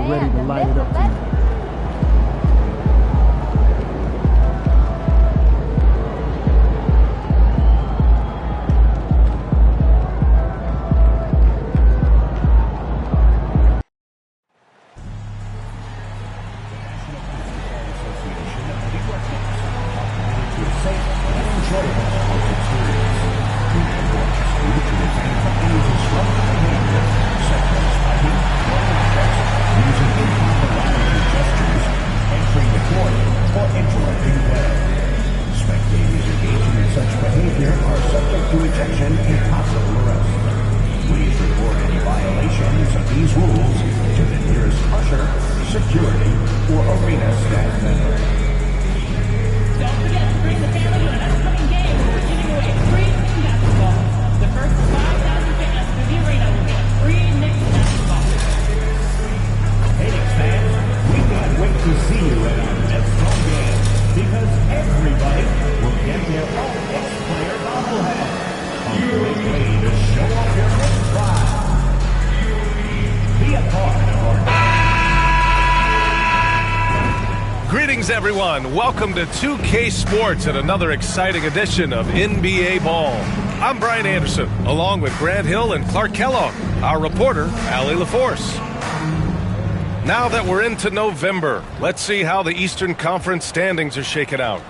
ready to light it up tonight. Greetings, everyone. Welcome to 2K Sports and another exciting edition of NBA Ball. I'm Brian Anderson, along with Grant Hill and Clark Kellogg, our reporter, Allie LaForce. Now that we're into November, let's see how the Eastern Conference standings are shaking out.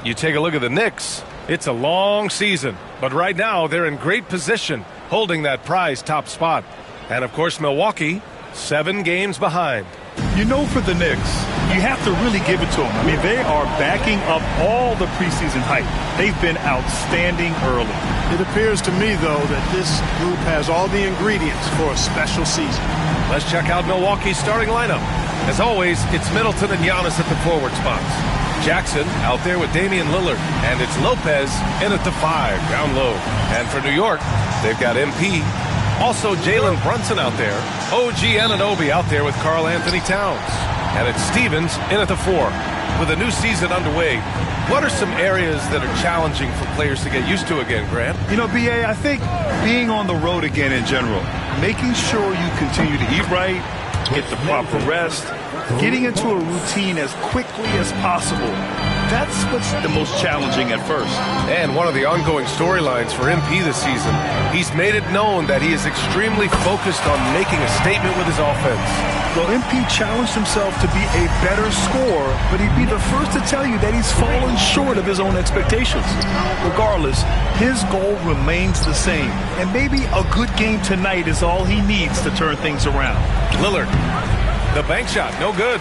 You take a look at the Knicks. It's a long season, but right now they're in great position, holding that prize top spot. And, of course, Milwaukee, 7 games behind. You know, for the Knicks, you have to really give it to them. I mean, they are backing up all the preseason hype. They've been outstanding early. It appears to me, though, that this group has all the ingredients for a special season. Let's check out Milwaukee's starting lineup. As always, it's Middleton and Giannis at the forward spots. Jackson out there with Damian Lillard, and it's Lopez in at the 5, down low. And for New York, they've got MP. Also, Jalen Brunson out there. OG Anunoby out there with Karl Anthony Towns. And it's Stevens in at the 4. With a new season underway, what are some areas that are challenging for players to get used to again, Grant? You know, B.A., I think being on the road again in general, making sure you continue to eat right, get the proper rest, getting into a routine as quickly as possible. That's what's the most challenging at first. And one of the ongoing storylines for MP this season, he's made it known that he is extremely focused on making a statement with his offense. Well, MP challenged himself to be a better scorer, but he'd be the first to tell you that he's fallen short of his own expectations. Regardless, his goal remains the same, and maybe a good game tonight is all he needs to turn things around. Lillard, the bank shot, no good.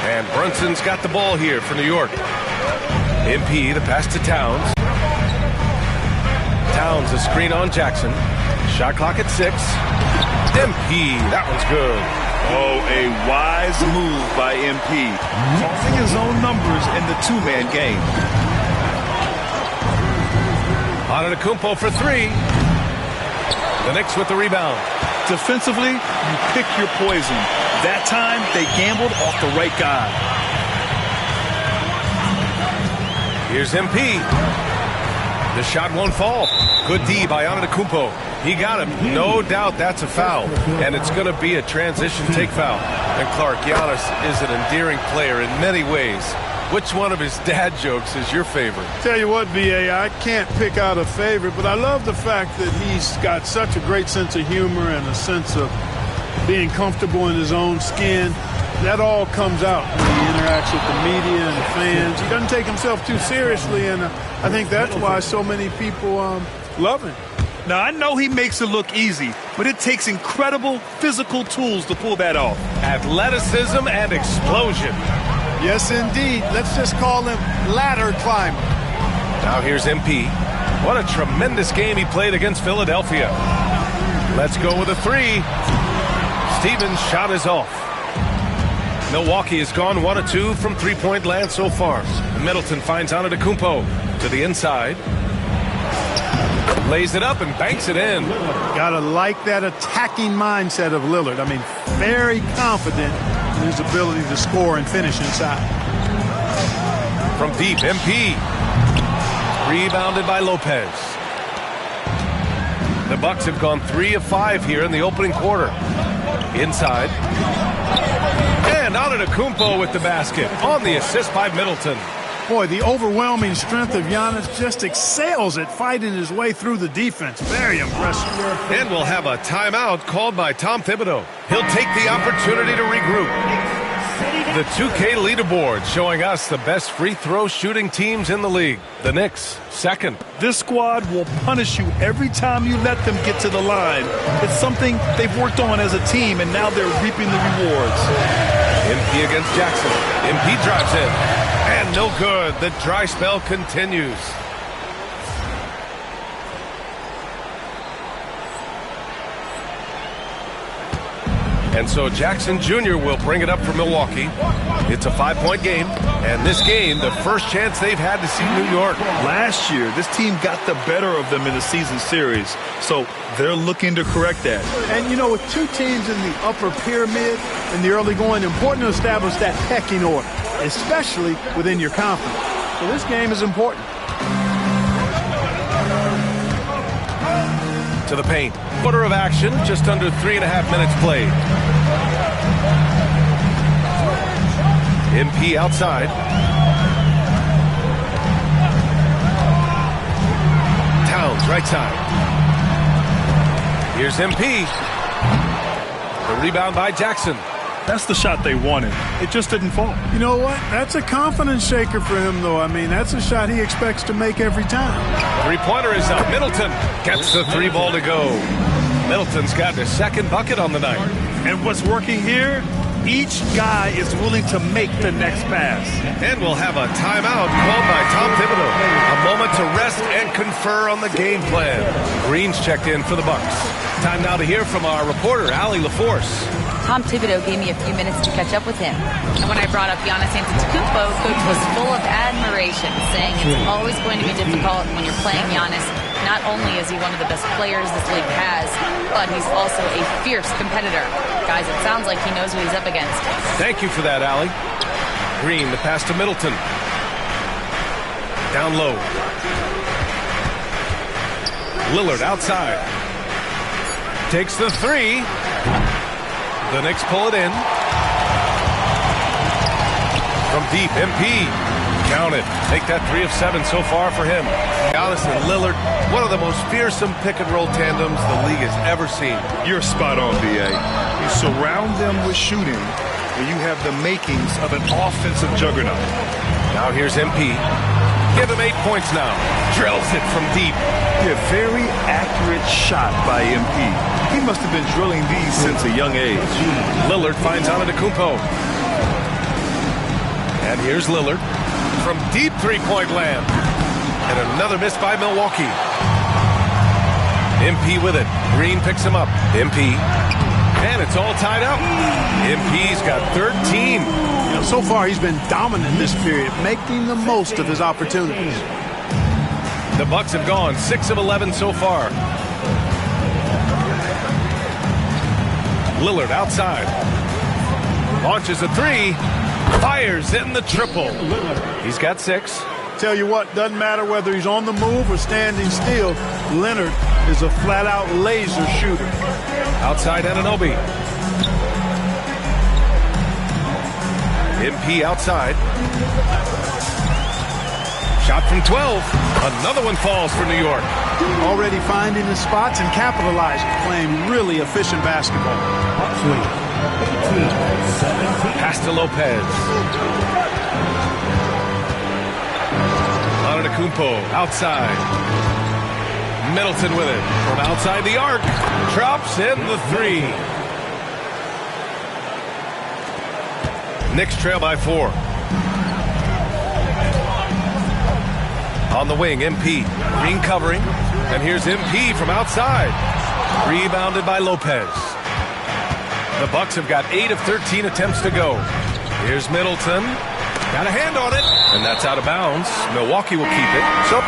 And Brunson's got the ball here for New York. MP, the pass to Towns. Towns, a screen on Jackson. Shot clock at 6. MP, that one's good. Oh, a wise move by MP. Crossing his own numbers in the two-man game. Antetokounmpo for 3. The Knicks with the rebound. Defensively, you pick your poison. That time, they gambled off the right guy. Here's MP. The shot won't fall. Good D by Antetokounmpo. He got him. No doubt that's a foul. And it's going to be a transition take foul. And Clark, Giannis is an endearing player in many ways. Which one of his dad jokes is your favorite? Tell you what, B.A., I can't pick out a favorite, but I love the fact that he's got such a great sense of humor and a sense of being comfortable in his own skin. That all comes out when he interacts with the media and the fans. He doesn't take himself too seriously, and I think that's why so many people love him. Now, I know he makes it look easy, but it takes incredible physical tools to pull that off. Athleticism and explosion. Yes, indeed. Let's just call him ladder climber. Now here's MP. What a tremendous game he played against Philadelphia. Let's go with a 3. Stevens' shot is off. Milwaukee has gone 1 of 2 from three-point land so far. Middleton finds Antetokounmpo to the inside. Lays it up and banks it in. Gotta like that attacking mindset of Lillard. I mean, very confident in his ability to score and finish inside. From deep, MP. Rebounded by Lopez. The Bucks have gone 3 of 5 here in the opening quarter. Inside. And Antetokounmpo with the basket on the assist by Middleton. Boy, the overwhelming strength of Giannis just excels at fighting his way through the defense. Very impressive. And we'll have a timeout called by Tom Thibodeau. He'll take the opportunity to regroup. The 2K leaderboard showing us the best free throw shooting teams in the league. The Knicks, second. This squad will punish you every time you let them get to the line. It's something they've worked on as a team, and now they're reaping the rewards. MP against Jackson. MP drives in. And no good. The dry spell continues. And so Jackson Jr. will bring it up for Milwaukee. It's a 5-point game. And this game, the first chance they've had to see New York. Last year, this team got the better of them in the season series. So they're looking to correct that. And, you know, with two teams in the upper pyramid in the early going, important to establish that pecking order, especially within your conference. So this game is important. To the paint. Quarter of action, just under 3.5 minutes played. MP outside. Towns right side. Here's MP. The rebound by Jackson. That's the shot they wanted. It just didn't fall. You know what? That's a confidence shaker for him, though. I mean, that's a shot he expects to make every time. Three-pointer is up. Middleton gets the three ball to go. Middleton's got his second bucket on the night. And what's working here? Each guy is willing to make the next pass. And we'll have a timeout called by Tom Thibodeau. A moment to rest and confer on the game plan. Green's checked in for the Bucks. Time now to hear from our reporter, Allie LaForce. Tom Thibodeau gave me a few minutes to catch up with him. And when I brought up Giannis Antetokounmpo, Coach was full of admiration, saying it's always going to be difficult when you're playing Giannis. Not only is he one of the best players this league has, but he's also a fierce competitor. Guys, it sounds like he knows what he's up against. Thank you for that, Allie. Green, the pass to Middleton. Down low. Lillard outside. Takes the three. The Knicks pull it in. From deep, MP. Count it. Take that 3 of 7 so far for him. Giannis and Lillard, one of the most fearsome pick-and-roll tandems the league has ever seen. You're spot on, B.A. You surround them with shooting, and you have the makings of an offensive juggernaut. Now here's MP. Give him 8 points now. Drills it from deep. A very accurate shot by MP. He must have been drilling these since a young age. Lillard finds Antetokounmpo. And here's Lillard from deep three-point land. And another miss by Milwaukee. MP with it. Green picks him up. MP. And it's all tied up. MP's got 13. You know, so far he's been dominant this period, making the most of his opportunities. The Bucks have gone 6 of 11 so far. Lillard outside. Launches a three. Fires in the triple. He's got 6. Tell you what, doesn't matter whether he's on the move or standing still, Leonard is a flat-out laser shooter. Outside Anunoby. MP outside. Shot from 12. Another one falls for New York. Already finding his spots and capitalizing, playing really efficient basketball. Pass to Lopez. Antetokounmpo outside. Middleton with it from outside the arc. Drops in the 3. Knicks trail by 4. On the wing, MP. Green covering. And here's MP from outside. Rebounded by Lopez. The Bucks have got 8 of 13 attempts to go. Here's Middleton. Got a hand on it. And that's out of bounds. Milwaukee will keep it. So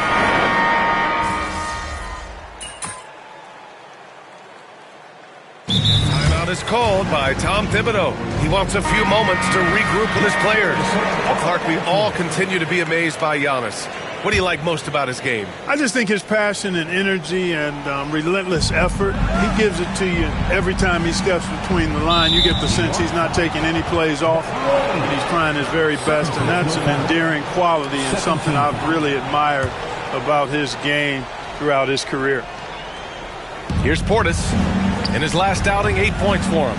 timeout is called by Tom Thibodeau. He wants a few moments to regroup with his players. Well, Clark, we all continue to be amazed by Giannis. What do you like most about his game? I just think his passion and energy and relentless effort, he gives it to you every time he steps between the line. You get the sense he's not taking any plays off. He's trying his very best, and that's an endearing quality and something I've really admired about his game throughout his career. Here's Portis. In his last outing, 8 points for him.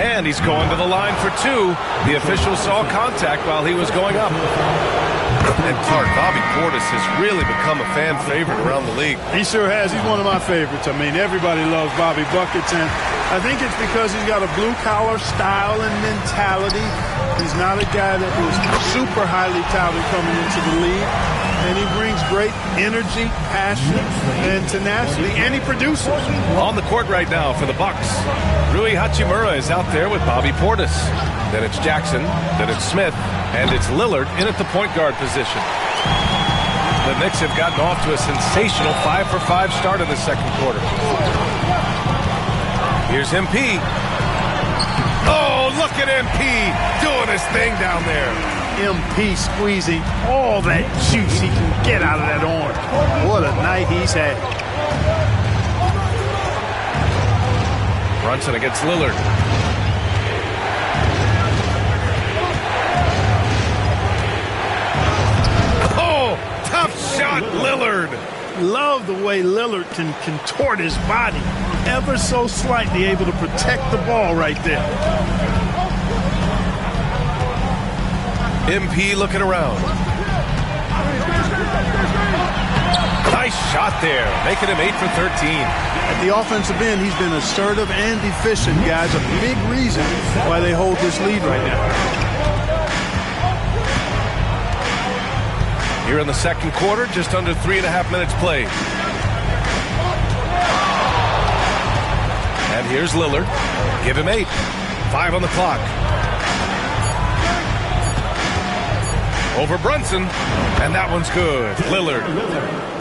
And he's going to the line for 2. The official saw contact while he was going up. And Clark, Bobby Portis has really become a fan favorite around the league. He sure has. He's one of my favorites. I mean, everybody loves Bobby Buckets, and I think it's because he's got a blue-collar style and mentality. He's not a guy that was super highly touted coming into the league, and he brings great energy, passion, and tenacity, and he produces. On the court right now for the Bucks, Rui Hachimura is out there with Bobby Portis. Then it's Jackson, then it's Smith, and it's Lillard in at the point guard position. The Knicks have gotten off to a sensational 5-for-5 start in the second quarter. Here's MP. Oh, look at MP doing his thing down there. MP squeezing all that juice he can get out of that orange. What a night he's had. Brunson against Lillard. Oh, tough shot, Lillard. Love the way Lillard can contort his body ever so slightly, able to protect the ball right there. MP looking around. Nice shot there, making him 8 for 13. At the offensive end, he's been assertive and efficient, guys. A big reason why they hold this lead right now. Here in the second quarter, just under 3.5 minutes played. And here's Lillard. Give him 8. 5 on the clock. Over Brunson, and that one's good.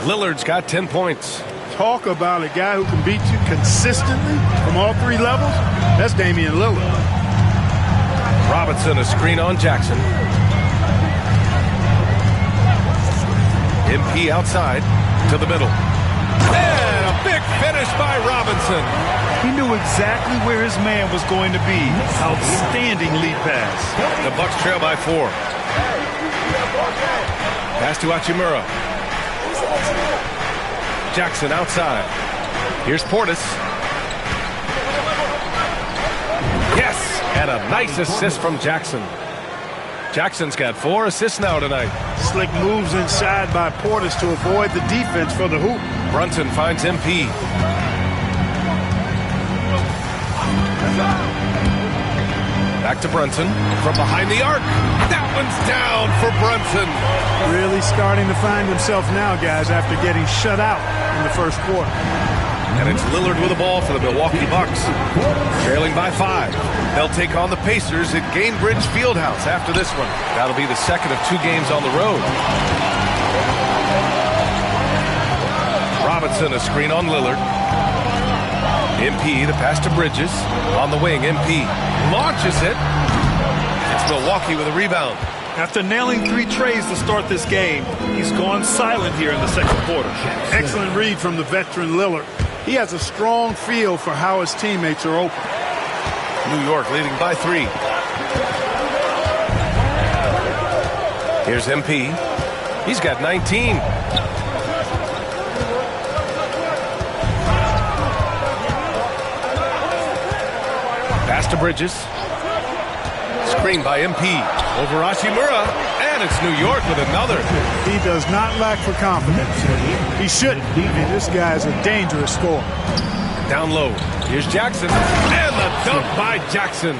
Lillard's got 10 points. Talk about a guy who can beat you consistently from all 3 levels. That's Damian Lillard. Robinson, a screen on Jackson. MP outside to the middle. And a big finish by Robinson. He knew exactly where his man was going to be. Outstanding lead pass. The Bucks trail by 4. Pass to Hachimura. Jackson outside. Here's Portis. Yes! And a nice assist from Jackson. Jackson's got 4 assists now tonight. Slick moves inside by Portis to avoid the defense for the hoop. Brunson finds MP. Back to Brunson from behind the arc. That one's down for Brunson. Really starting to find himself now, guys, after getting shut out in the first quarter. And it's Lillard with the ball for the Milwaukee Bucks. Trailing by 5. They'll take on the Pacers at Gainbridge Fieldhouse after this one. That'll be the second of 2 games on the road. Robinson, a screen on Lillard. MP, the pass to Bridges. On the wing, MP launches it. It's Milwaukee with a rebound. After nailing 3 trays to start this game, he's gone silent here in the second quarter. Excellent read from the veteran Lillard. He has a strong feel for how his teammates are open. New York leading by 3. Here's MP. He's got 19. Pass to Bridges. Screen by MP. Over Hachimura. And it's New York with another. He does not lack for confidence. He shouldn't. This guy's a dangerous scorer. Down low. Here's Jackson. And the dunk by Jackson.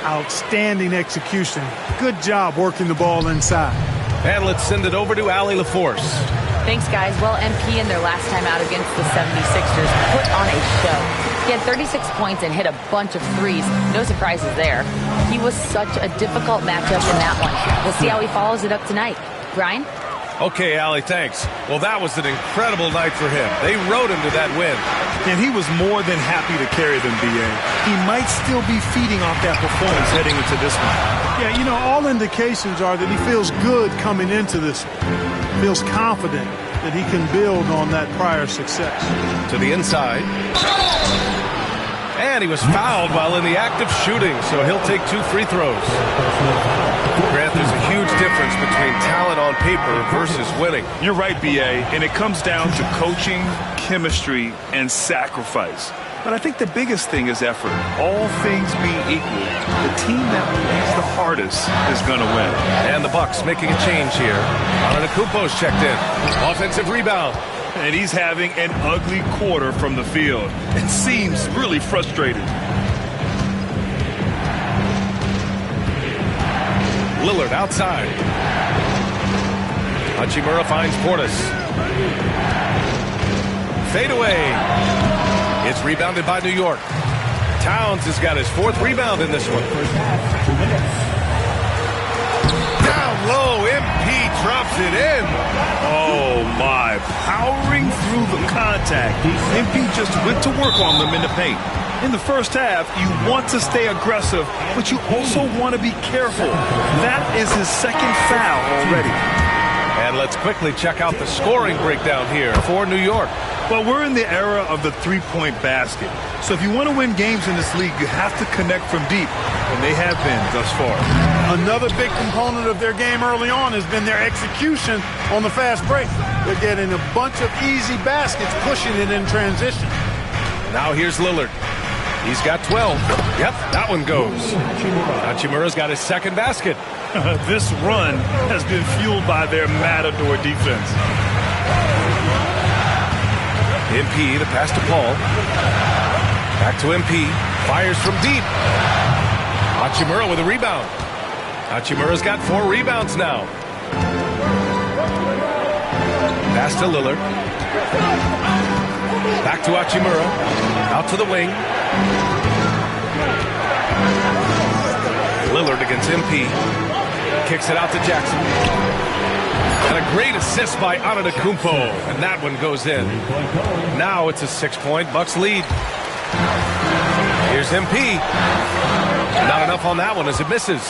Outstanding execution. Good job working the ball inside. And let's send it over to Allie LaForce. Thanks, guys. Well, MP in their last time out against the 76ers put on a show. He had 36 points and hit a bunch of threes. No surprises there. He was such a difficult matchup in that one. We'll see how he follows it up tonight. Brian? Okay, Allie, thanks. Well, that was an incredible night for him. They rode him to that win. And he was more than happy to carry them, B.A. He might still be feeding off that performance heading into this one. Yeah, you know, all indications are that he feels good coming into this one. Feels confident that he can build on that prior success. To the inside. And he was fouled while in the act of shooting, so he'll take 2 free throws. Grant, there's a huge difference between talent on paper versus winning. You're right, B.A., and it comes down to coaching, chemistry, and sacrifice. But I think the biggest thing is effort. All things being equal, the team that plays the hardest is going to win. And the Bucks making a change here. Antetokounmpo's checked in. Offensive rebound. And he's having an ugly quarter from the field. It seems really frustrated. Lillard outside. Hachimura finds Portis. Fade away. It's rebounded by New York. Towns has got his 4th rebound in this one. Down low, MP drops it in. Oh, my. Powering through the contact. MP just went to work on them in the paint. In the first half, you want to stay aggressive, but you also want to be careful. That is his 2nd foul already. And let's quickly check out the scoring breakdown here for New York. Well, we're in the era of the three-point basket. So if you want to win games in this league, you have to connect from deep, and they have been thus far. Another big component of their game early on has been their execution on the fast break. They're getting a bunch of easy baskets, pushing it in transition. Now here's Lillard. He's got 12. Yep, that one goes. Hachimura's got his 2nd basket. This run has been fueled by their matador defense. MP, the pass to Paul. Back to MP. Fires from deep. Hachimura with a rebound. Hachimura's got 4 rebounds now. Pass to Lillard. Back to Hachimura. Out to the wing. Lillard against MP. Kicks it out to Jackson. And a great assist by Antetokounmpo. And that one goes in. Now it's a 6-point Bucks lead. Here's MP. Not enough on that one as it misses.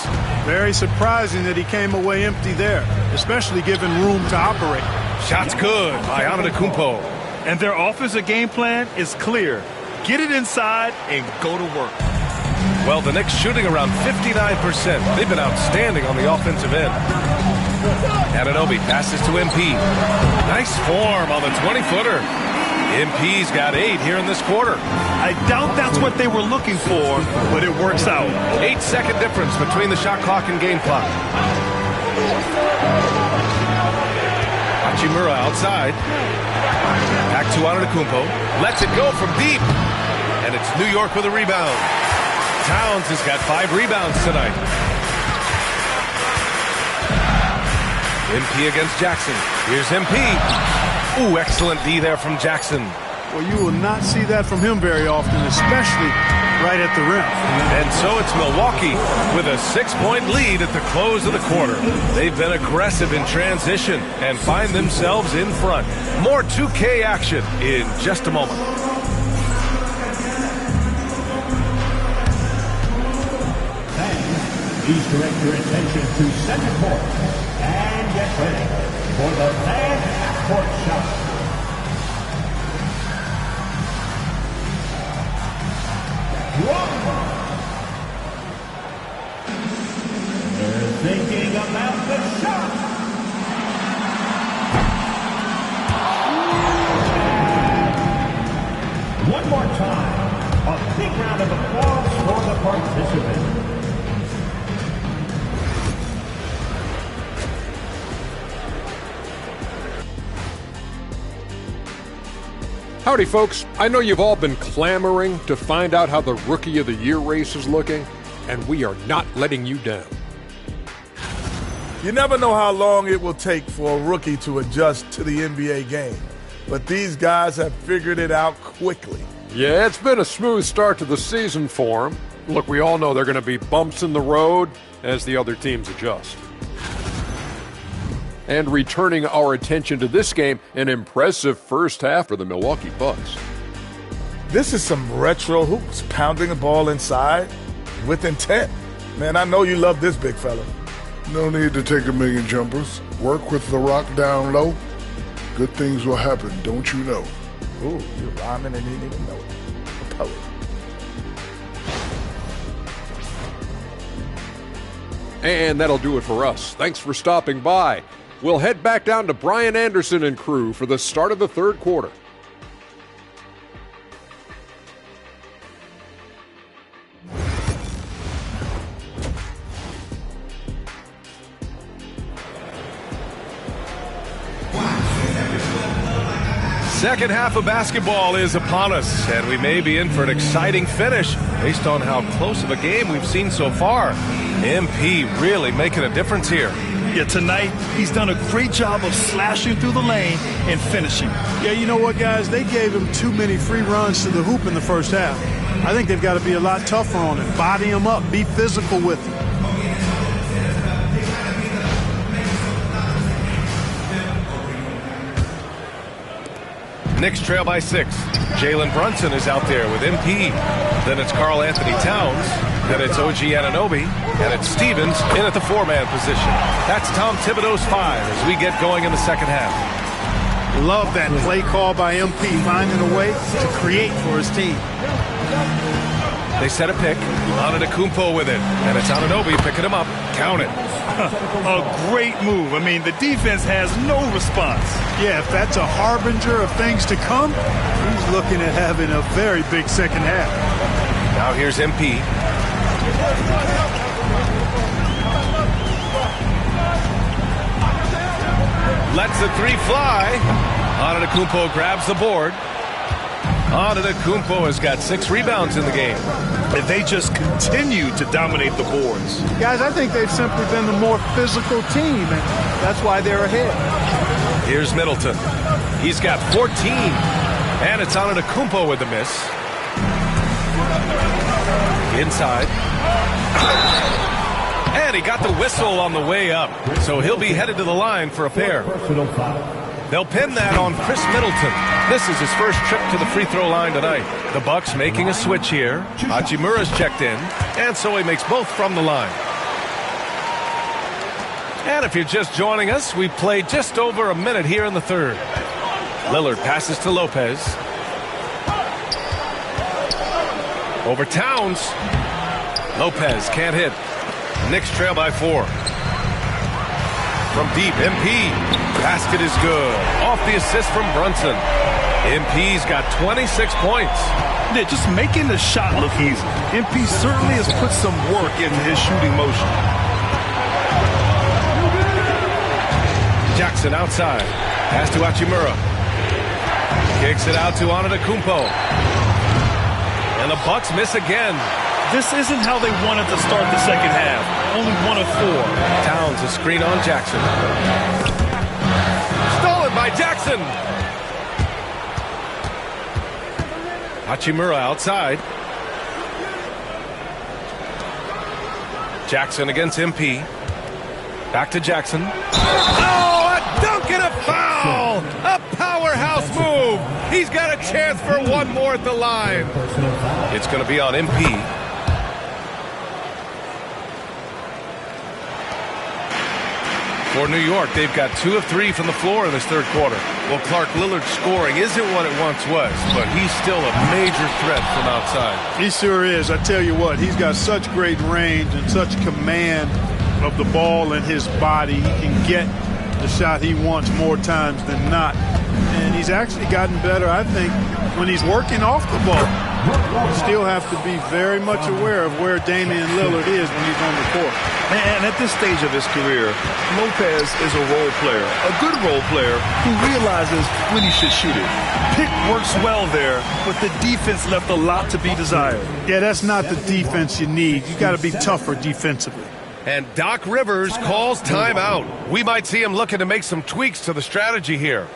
Very surprising that he came away empty there, especially given room to operate. Shot's good by Antetokounmpo. And their offensive game plan is clear. Get it inside and go to work. Well, the Knicks shooting around 59%. They've been outstanding on the offensive end. Anunoby passes to MP. Nice form on the 20-footer. MP's got 8 here in this quarter. I doubt that's what they were looking for, but it works out. 8-second difference between the shot clock and game clock. Hachimura outside. Back to Antetokounmpo. Lets it go from deep. And it's New York with a rebound. Towns has got 5 rebounds tonight. MP against Jackson. Here's MP. Ooh, excellent D there from Jackson. Well, you will not see that from him very often, especially right at the rim. And so it's Milwaukee with a 6-point lead at the close of the quarter. They've been aggressive in transition and find themselves in front. More 2K action in just a moment. Please direct your attention to second court and get ready for the last court shot. They're thinking about the shot. One more time, a big round of applause for the participants. Howdy, folks. I know you've all been clamoring to find out how the Rookie of the Year race is looking, and we are not letting you down. You never know how long it will take for a rookie to adjust to the NBA game, but these guys have figured it out quickly. Yeah, it's been a smooth start to the season for them. Look, we all know there are going to be bumps in the road as the other teams adjust. And returning our attention to this game, an impressive first half for the Milwaukee Bucks. This is some retro hoops, pounding the ball inside with intent. Man, I know you love this big fella. No need to take a million jumpers. Work with the rock down low. Good things will happen, don't you know? Ooh, you're rhyming and you didn't even know it. A poet. And that'll do it for us. Thanks for stopping by. We'll head back down to Brian Anderson and crew for the start of the third quarter. Second half of basketball is upon us, and we may be in for an exciting finish based on how close of a game we've seen so far. MP really making a difference here. Yeah, tonight he's done a great job of slashing through the lane and finishing. Yeah, you know what, guys? They gave him too many free runs to the hoop in the first half. I think they've got to be a lot tougher on him. Body him up. Be physical with him. Knicks trail by 6. Jalen Brunson is out there with MP. Then it's Karl Anthony Towns. Then it's OG Anunoby. And it's Stevens in at the 4-man position. That's Tom Thibodeau's 5 as we get going in the second half. Love that play call by MP, finding a way to create for his team. They set a pick. Antetokounmpo with it. And it's Anunoby picking him up. Count it. A great move. I mean, the defense has no response. Yeah, if that's a harbinger of things to come, he's looking at having a very big second half. Now here's MP. Lets the 3 fly. Antetokounmpo grabs the board. Antetokounmpo has got 6 rebounds in the game. And they just continue to dominate the boards. Guys, I think they've simply been the more physical team, and that's why they're ahead. Here's Middleton. He's got 14. And it's Antetokounmpo with the miss. Inside. And he got the whistle on the way up. So he'll be headed to the line for a pair. They'll pin that on Chris Middleton. This is his first trip to the free throw line tonight. The Bucks making a switch here. Hachimura's checked in, and so he makes both from the line. And if you're just joining us, we played just over a minute here in the third. Lillard passes to Lopez. Over Towns. Lopez can't hit. Knicks trail by 4. From deep, MP. Basket is good. Off the assist from Brunson. MP's got 26 points. Yeah, just making the shot look easy. MP certainly has put some work into his shooting motion. Jackson outside. Pass to Hachimura. Kicks it out to Antetokounmpo. And the Bucks miss again. This isn't how they wanted to start the second half. Only 1 of 4. Towns a screen on Jackson. Stolen by Jackson. Hachimura outside. Jackson against MP. Back to Jackson. Oh, a dunk and a foul! A powerhouse move. He's got a chance for one more at the line. It's going to be on MP. For New York, they've got 2 of 3 from the floor in this third quarter. Well, Clark, Lillard's scoring isn't what it once was, but he's still a major threat from outside. He sure is. I tell you what, he's got such great range and such command of the ball in his body. He can get the shot he wants more times than not. And he's actually gotten better, I think, when he's working off the ball. You still have to be very much aware of where Damian Lillard is when he's on the court. And at this stage of his career, Lopez is a role player, a good role player who realizes when he should shoot it. Pick works well there, but the defense left a lot to be desired. Yeah, that's not the defense you need. You got to be tougher defensively. And Doc Rivers calls timeout. We might see him looking to make some tweaks to the strategy here.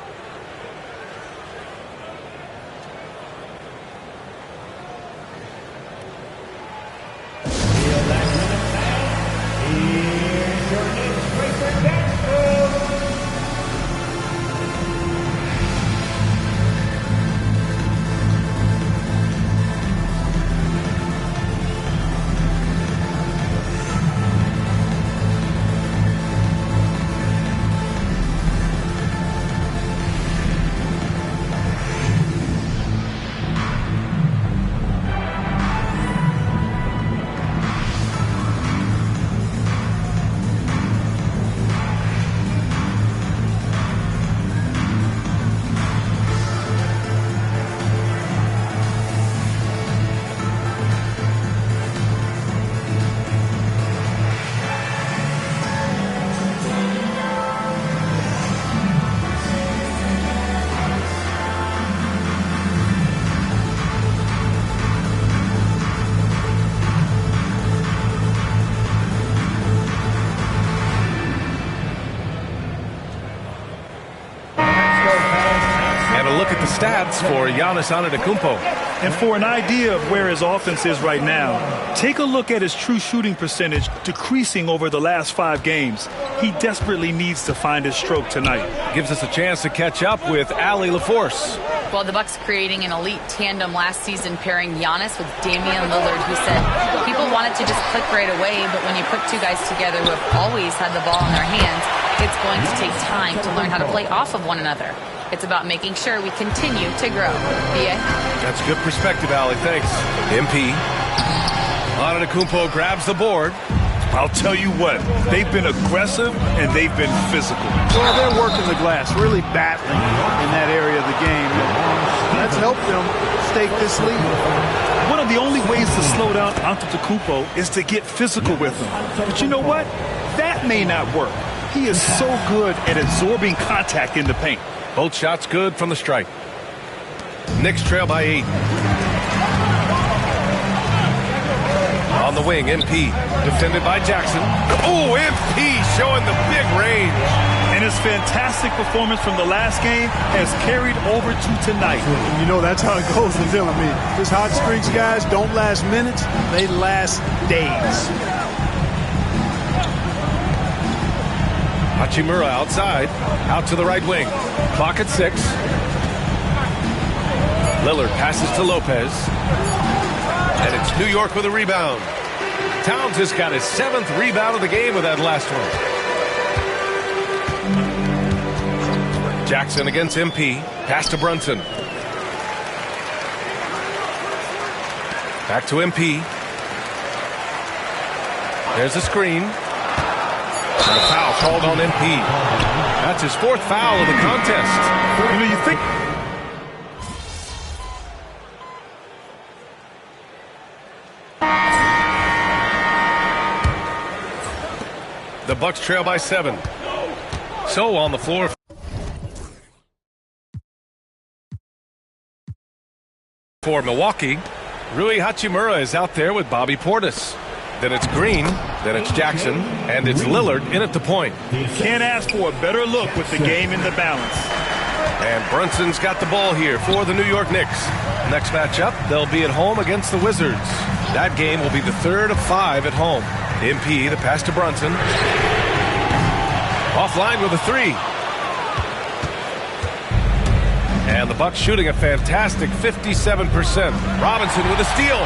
the stats for Giannis Antetokounmpo. And for an idea of where his offense is right now, take a look at his true shooting percentage decreasing over the last 5 games. He desperately needs to find his stroke tonight. Gives us a chance to catch up with Allie LaForce. Well, the Bucks creating an elite tandem last season, pairing Giannis with Damian Lillard, who said people wanted to just click right away, but when you put two guys together who have always had the ball in their hands, it's going to take time to learn how to play off of one another. It's about making sure we continue to grow. B.A.? That's good perspective, Allie. Thanks. MP. Antetokounmpo grabs the board. I'll tell you what, they've been aggressive and they've been physical. Well, they're working the glass, really battling in that area of the game. That's helped them stake this lead. One of the only ways to slow down Antetokounmpo is to get physical with him. But you know what? That may not work. He is so good at absorbing contact in the paint. Both shots good from the stripe. Knicks trail by 8. On the wing, MP. Defended by Jackson. Oh, MP showing the big range. And his fantastic performance from the last game has carried over to tonight. You know, that's how it goes with them. I mean, these hot streaks, guys, don't last minutes. They last days. Hachimura outside, out to the right wing. Clock at 6. Lillard passes to Lopez. And it's New York with a rebound. Towns has got his 7th rebound of the game with that last one. Jackson against MP. Pass to Brunson. Back to MP. There's a screen. And a foul called on MP. That's his 4th foul of the contest. You know, you think... The Bucks trail by 7. So on the floor for Milwaukee, Rui Hachimura is out there with Bobby Portis. Then it's Green, then it's Jackson, and it's Lillard in at the point. Can't ask for a better look with the game in the balance. And Brunson's got the ball here for the New York Knicks. Next matchup, they'll be at home against the Wizards. That game will be the 3rd of 5 at home. MP, the pass to Brunson. Offline with a 3. And the Bucks shooting a fantastic 57%. Robinson with a steal.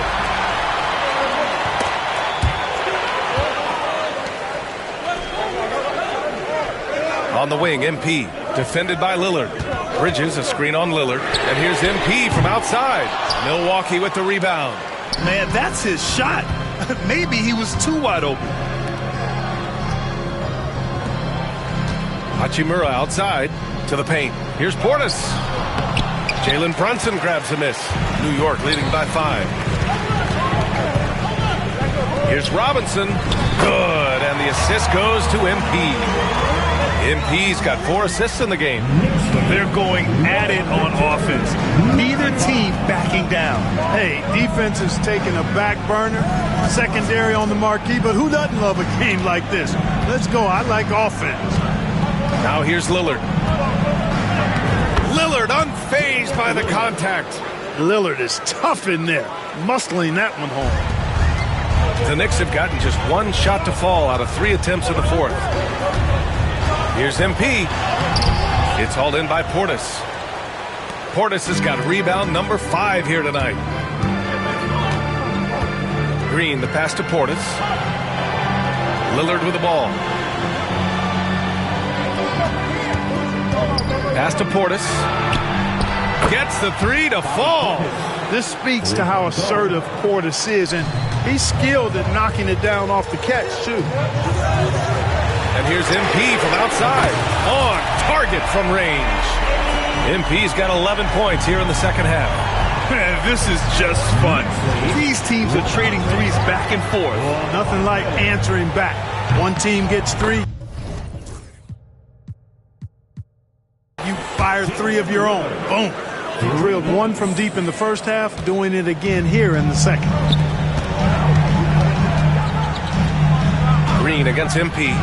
On the wing, MP, defended by Lillard. Bridges, a screen on Lillard. And here's MP from outside. Milwaukee with the rebound. Man, that's his shot. Maybe he was too wide open. Hachimura outside to the paint. Here's Portis. Jalen Brunson grabs a miss. New York leading by 5. Here's Robinson. Good, and the assist goes to MP. MP's got 4 assists in the game. They're going at it on offense. Neither team backing down. Hey, defense is taking a back burner, secondary on the marquee, but who doesn't love a game like this? Let's go. I like offense. Now here's Lillard. Lillard unfazed by the contact. Lillard is tough in there, muscling that one home. The Knicks have gotten just 1 shot to fall out of 3 attempts in the 4th. Here's MP. It's hauled in by Portis. Portis has got rebound number 5 here tonight. Green, the pass to Portis. Lillard with the ball. Pass to Portis. Gets the 3 to fall. This speaks to how assertive Portis is, and he's skilled at knocking it down off the catch, too. And here's MP from outside. On target from range. MP's got 11 points here in the second half. Man, this is just fun. These teams are trading threes back and forth. Well, nothing like answering back. One team gets 3. You fired 3 of your own. Boom. You drilled 1 from deep in the first half, doing it again here in the second. Green against MP.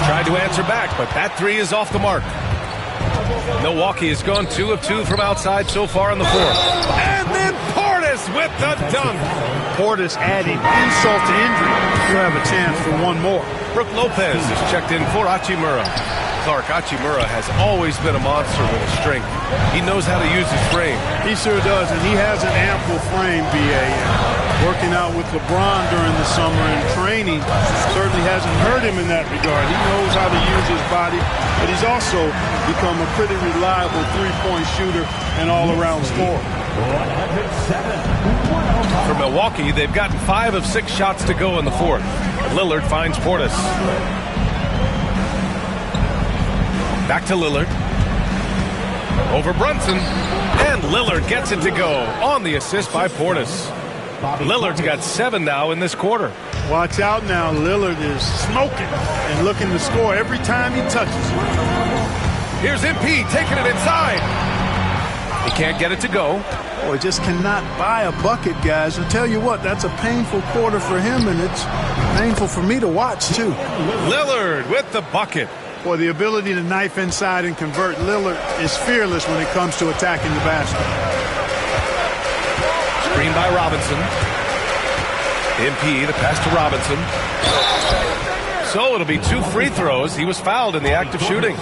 Tried to answer back, but that 3 is off the mark. Milwaukee has gone 2 of 2 from outside so far in the fourth. And then Portis with the dunk. Portis adding insult to injury. You'll have a chance for one more. Brook Lopez is checked in for Hachimura. Clark, Hachimura has always been a monster with his strength. He knows how to use his frame. He sure does, and he has an ample frame, B.A. Working out with LeBron during the summer and training certainly hasn't hurt him in that regard. He knows how to use his body, but he's also become a pretty reliable three-point shooter and all-around scorer. For Milwaukee, they've gotten 5 of 6 shots to go in the fourth. Lillard finds Portis. Back to Lillard. Over Brunson. And Lillard gets it to go on the assist by Portis. Lillard's got 7 now in this quarter. Watch out now. Lillard is smoking and looking to score every time he touches it. Here's MP taking it inside. He can't get it to go. Boy, just cannot buy a bucket, guys. I'll tell you what, that's a painful quarter for him, and it's painful for me to watch, too. Lillard with the bucket. Boy, the ability to knife inside and convert. Lillard is fearless when it comes to attacking the basket. Screen by Robinson. MP, the pass to Robinson. So it'll be 2 free throws. He was fouled in the act of shooting.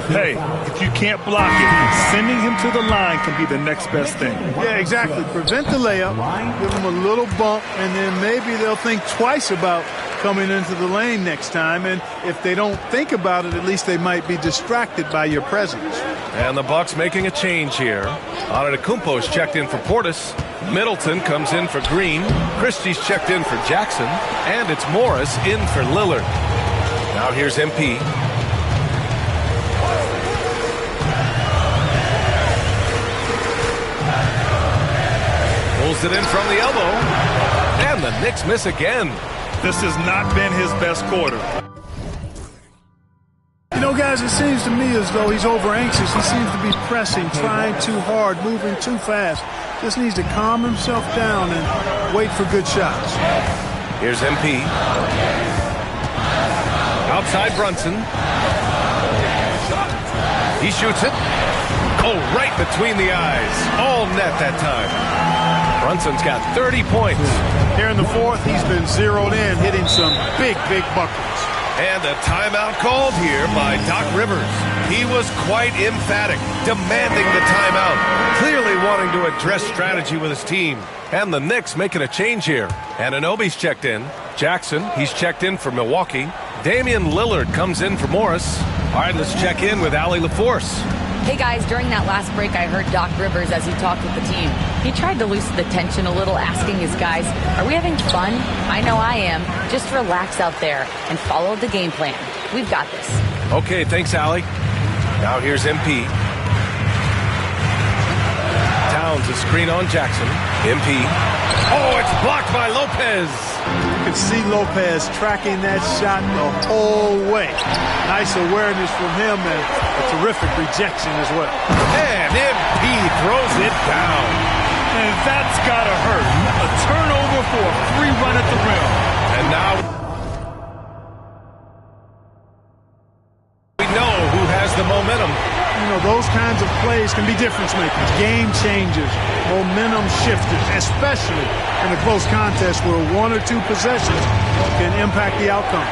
Hey, if you can't block it, sending him to the line can be the next best thing. Yeah, exactly. Prevent the layup, give them a little bump, and then maybe they'll think twice about coming into the lane next time. And if they don't think about it, at least they might be distracted by your presence. And the Bucks making a change here. Antetokounmpo's checked in for Portis. Middleton comes in for Green. Christie's checked in for Jackson. And it's Morris in for Lillard. Now here's MP. Pulls it in from the elbow. And the Knicks miss again. This has not been his best quarter. You know, guys, it seems to me as though he's over-anxious. He seems to be pressing, trying too hard, moving too fast. Just needs to calm himself down and wait for good shots. Here's MP. Outside Brunson. He shoots it. Oh, right between the eyes. All net that time. Brunson's got 30 points. Here in the fourth, he's been zeroed in, hitting some big buckets. And a timeout called here by Doc Rivers. He was quite emphatic, demanding the timeout, clearly wanting to address strategy with his team. And the Knicks making a change here. Anunoby's checked in. Jackson, he's checked in for Milwaukee. Damian Lillard comes in for Morris. All right, let's check in with Allie LaForce. Hey guys, during that last break, I heard Doc Rivers as he talked with the team. He tried to loosen the tension a little, asking his guys, are we having fun? I know I am. Just relax out there and follow the game plan. We've got this. Okay, thanks, Allie. Now here's MP. Towns a screen on Jackson. MP. Oh, it's blocked by Lopez. You can see Lopez tracking that shot the whole way. Nice awareness from him and a terrific rejection as well. And MP throws it down. And that's got to hurt. A turnover for a free run at the rim. And now we know who has the momentum. You know, those kinds of plays can be difference makers, game changers, momentum shifters, especially in a close contest where 1 or 2 possessions can impact the outcome.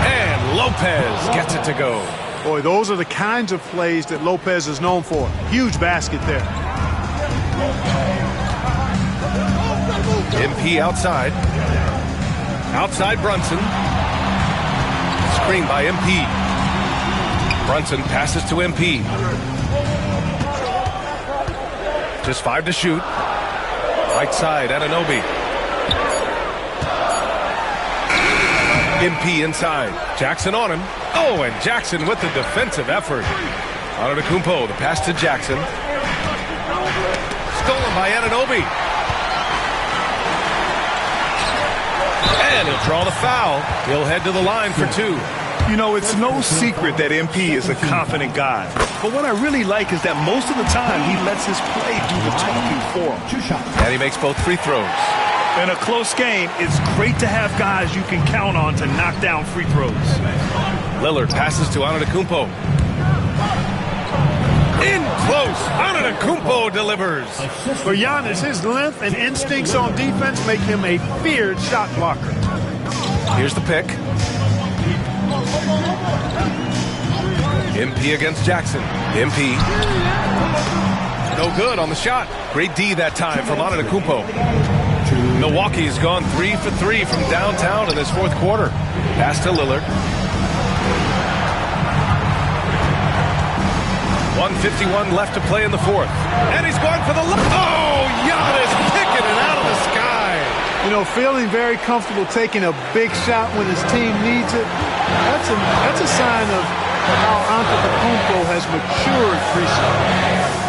And Lopez gets it to go. Boy, those are the kinds of plays that Lopez is known for. Huge basket there. MP outside. Outside Brunson. Screen by MP. Brunson passes to MP. Just 5 to shoot. Right side, Anunoby. MP inside. Jackson on him. Oh, and Jackson with the defensive effort. Antetokounmpo, the pass to Jackson. Stolen by Anunoby. And he'll draw the foul. He'll head to the line for 2. You know, it's no secret that MP is a confident guy. But what I really like is that most of the time he lets his play do the talking for him. And he makes both free throws. In a close game, it's great to have guys you can count on to knock down free throws. Lillard passes to Antetokounmpo. In close, Antetokounmpo delivers. For Giannis, his length and instincts on defense make him a feared shot blocker. Here's the pick. MP against Jackson. MP. No good on the shot. Great D that time from Antetokounmpo. Milwaukee's gone 3 for 3 from downtown in this fourth quarter. Pass to Lillard. 1:51 left to play in the fourth. And he's going for the... Oh, Giannis kicking it out of the sky. You know, feeling very comfortable taking a big shot when his team needs it. That's a sign of how Antetokounmpo has matured recently.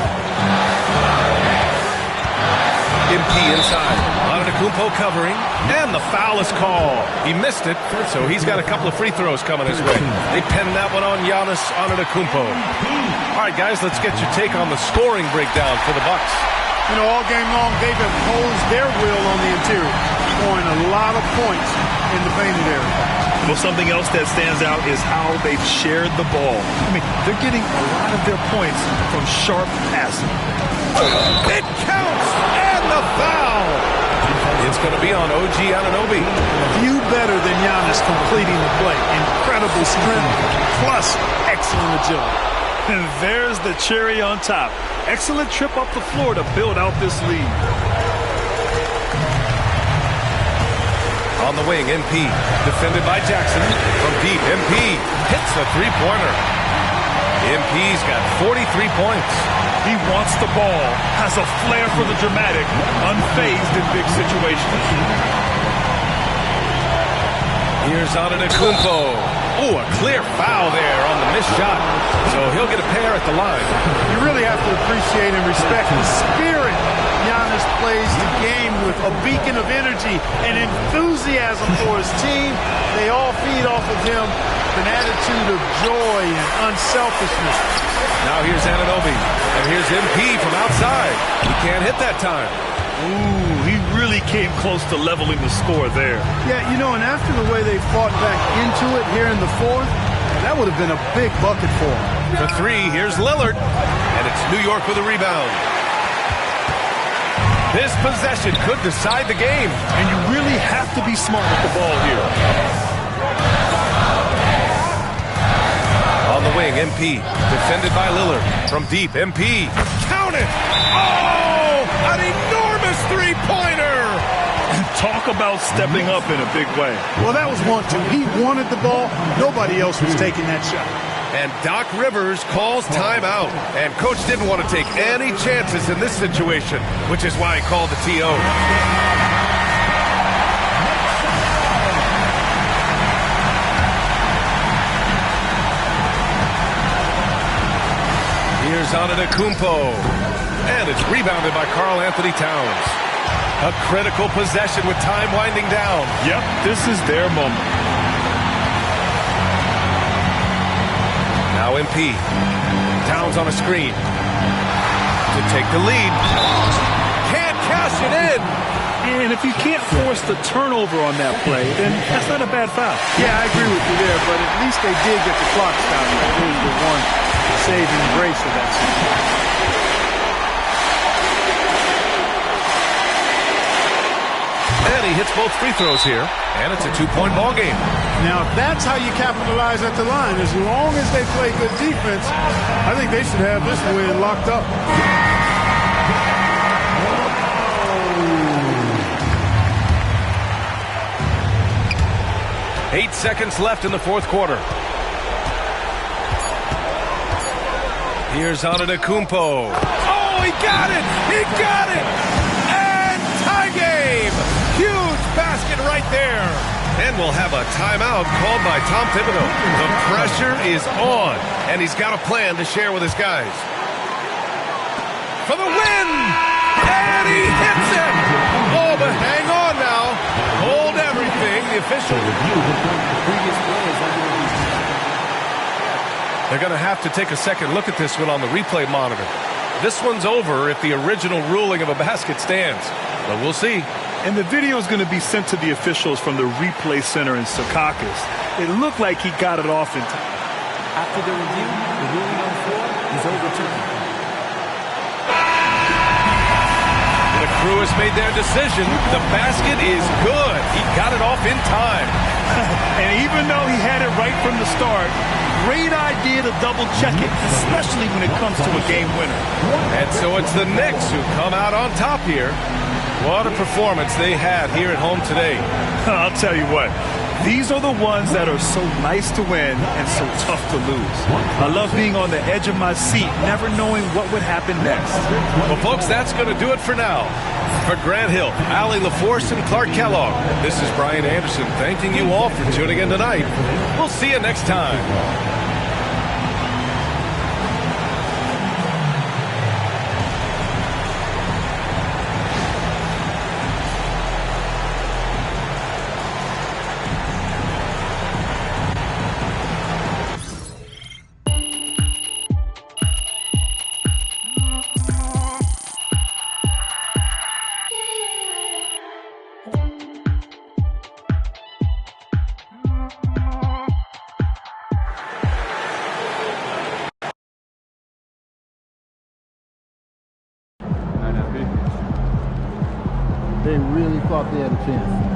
MP inside. Antetokounmpo covering, and the foul is called. He missed it, so he's got a couple of free throws coming his way. They pinned that one on Giannis Antetokounmpo. All right, guys, let's get your take on the scoring breakdown for the Bucks. You know, all game long, they've imposed their will on the interior, scoring a lot of points in the painted area. Well, something else that stands out is how they've shared the ball. I mean, they're getting a lot of their points from sharp passing. It counts, and the foul. It's going to be on OG Anunoby. Few better than Giannis completing the play. Incredible strength, plus excellent agility. And there's the cherry on top. Excellent trip up the floor to build out this lead. On the wing, MP, defended by Jackson. From deep, MP hits a three-pointer. MP's got 43 points. He wants the ball, has a flair for the dramatic, unfazed in big situations. Here's Antetokounmpo. Oh, a clear foul there on the missed shot. So he'll get a pair at the line. You really have to appreciate and respect the spirit Giannis plays the game with, a beacon of energy and enthusiasm for his team. They all feed off of him, an attitude of joy and unselfishness. Now here's Anunoby, and here's MP from outside. He can't hit that time. Ooh, he really came close to leveling the score there. Yeah, you know, and after the way they fought back into it here in the fourth, that would have been a big bucket for him. For three, here's Lillard, and it's New York with a rebound. This possession could decide the game. And you really have to be smart with the ball here. On the wing, MP, defended by Lillard. From deep, MP, count it! Oh, an enormous three-pointer! Talk about stepping up in a big way. Well, that was 1-2. He wanted the ball. Nobody else was taking that shot. And Doc Rivers calls timeout. And Coach didn't want to take any chances in this situation, which is why he called the TO. Here's Antetokounmpo. And it's rebounded by Karl Anthony Towns. A critical possession with time winding down. Yep, this is their moment. Now MP. Towns on a screen. To take the lead. Can't cash it in. And if you can't force the turnover on that play, then that's not a bad foul. Yeah, I agree with you there, but at least they did get the clock stopped. That was the one saving grace of that season. And he hits both free throws here, and it's a two-point ball game. Now, if that's how you capitalize at the line, as long as they play good defense, I think they should have this win locked up. 8 seconds left in the fourth quarter. Here's Antetokounmpo. Oh, he got it! He got it! And tie game! Huge basket right there. And we'll have a timeout called by Tom Thibodeau. The pressure is on, and he's got a plan to share with his guys. For the win! And he hits it! Oh, but hang on now. Hold everything. The official review the previous plays. They're going to have to take a second look at this one on the replay monitor. This one's over if the original ruling of a basket stands. But we'll see. And the video is going to be sent to the officials from the replay center in Secaucus. It looked like he got it off in time. After the review, the ruling on the floor is overturned. The crew has made their decision. The basket is good. He got it off in time. And even though he had it right from the start, great idea to double check it, especially when it comes to a game winner. And so it's the Knicks who come out on top here. What a performance they had here at home today. I'll tell you what. These are the ones that are so nice to win and so tough to lose. I love being on the edge of my seat, never knowing what would happen next. Well, folks, that's going to do it for now. For Grant Hill, Allie LaForce, and Clark Kellogg, this is Brian Anderson thanking you all for tuning in tonight. We'll see you next time. They really thought they had a chance.